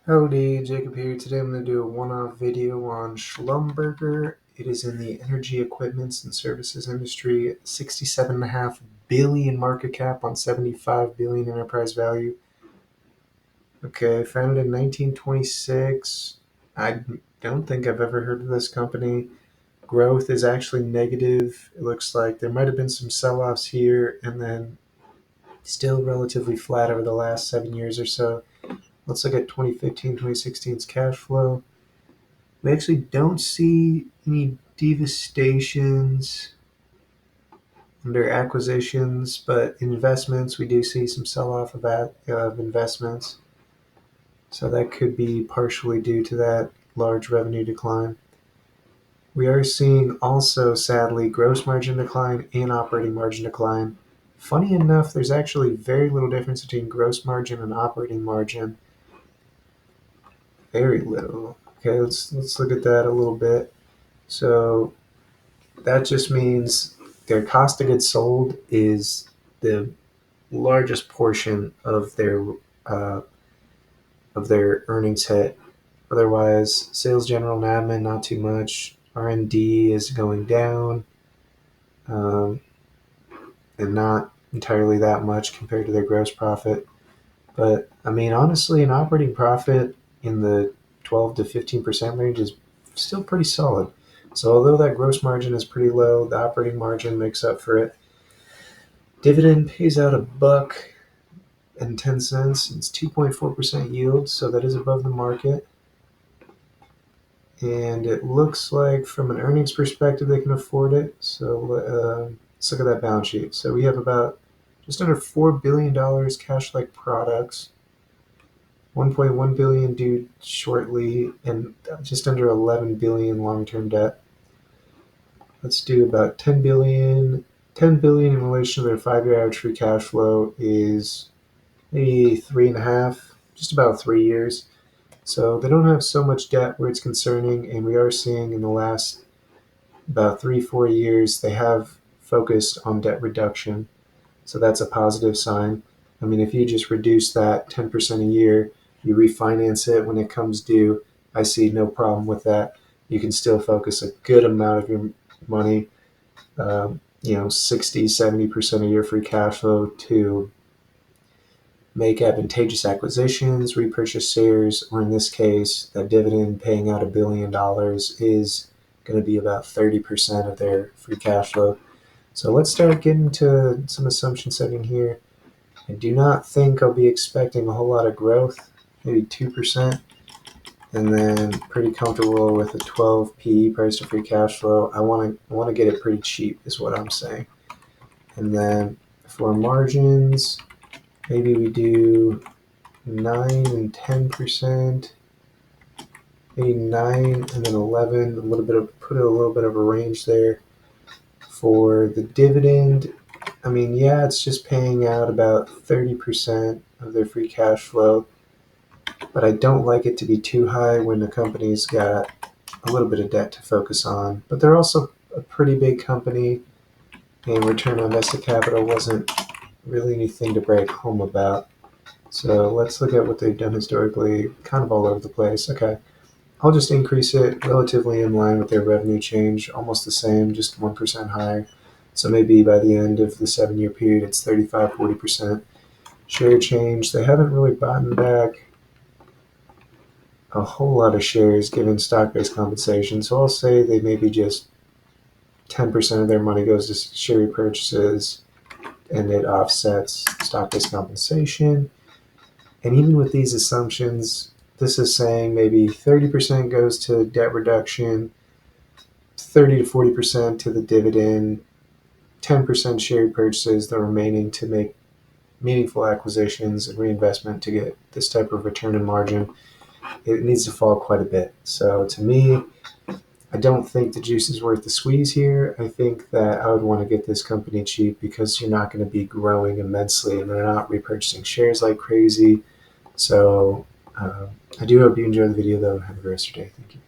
Howdy, Jacob here. Today I'm going to do a one-off video on Schlumberger. It is in the energy equipments and services industry. 67.5 billion market cap on 75 billion enterprise value. Okay, founded in 1926. I don't think I've ever heard of this company. Growth is actually negative. It looks like there might have been some sell-offs here and then still relatively flat over the last 7 years or so. Let's look at 2015, 2016's cash flow. We actually don't see any devastations under acquisitions, but in investments, we do see some sell-off of investments. So that could be partially due to that large revenue decline. We are seeing also, sadly, gross margin decline and operating margin decline. Funny enough, there's actually very little difference between gross margin and operating margin. Very little. Okay, let's look at that a little bit. So that just means their cost of goods sold is the largest portion of their earnings hit. Otherwise, sales, general, and admin, not too much. R&D is going down, and not entirely that much compared to their gross profit. But I mean, honestly, an operating profit in the 12 to 15% range is still pretty solid. So although that gross margin is pretty low, the operating margin makes up for it. Dividend pays out $1.10. It's 2.4% yield, so that is above the market. And it looks like from an earnings perspective, they can afford it. So let's look at that balance sheet. So we have about just under $4 billion cash-like products, 1.1 billion due shortly, and just under 11 billion long-term debt. Let's do about 10 billion. 10 billion in relation to their 5-year average free cash flow is maybe 3.5, just about 3 years. So they don't have so much debt where it's concerning, and we are seeing in the last about 3-4 years they have focused on debt reduction. So that's a positive sign. I mean, if you just reduce that 10% a year, you refinance it when it comes due, I see no problem with that. You can still focus a good amount of your money, 60-70% of your free cash flow to make advantageous acquisitions, repurchase shares, or in this case, that dividend paying out $1 billion is going to be about 30% of their free cash flow. So let's start getting to some assumption setting here. I do not think I'll be expecting a whole lot of growth, maybe 2%, and then pretty comfortable with a 12 PE price to free cash flow. I want to get it pretty cheap is what I'm saying. And then for margins, maybe we do 9 and 10%, maybe 9 and then 11, put a little bit of a range there. For the dividend, I mean, yeah, it's just paying out about 30% of their free cash flow, but I don't like it to be too high when the company's got a little bit of debt to focus on. But they're also a pretty big company, and return on invested capital wasn't really anything to brag home about. So let's look at what they've done historically, kind of all over the place. Okay, I'll just increase it relatively in line with their revenue change, almost the same, just 1% higher. So maybe by the end of the 7-year period, it's 35-40%. Share change, they haven't really bought back a whole lot of shares given stock-based compensation. So I'll say they maybe just 10% of their money goes to share repurchases, and it offsets stock-based compensation. And even with these assumptions, this is saying maybe 30% goes to debt reduction, 30 to 40% to the dividend, 10% share repurchases, the remaining to make meaningful acquisitions and reinvestment to get this type of return and margin. It needs to fall quite a bit. So to me, I don't think the juice is worth the squeeze here. I think that I would want to get this company cheap because you're not going to be growing immensely and they're not repurchasing shares like crazy. So I do hope you enjoyed the video, though, and have a great rest of your day. Thank you.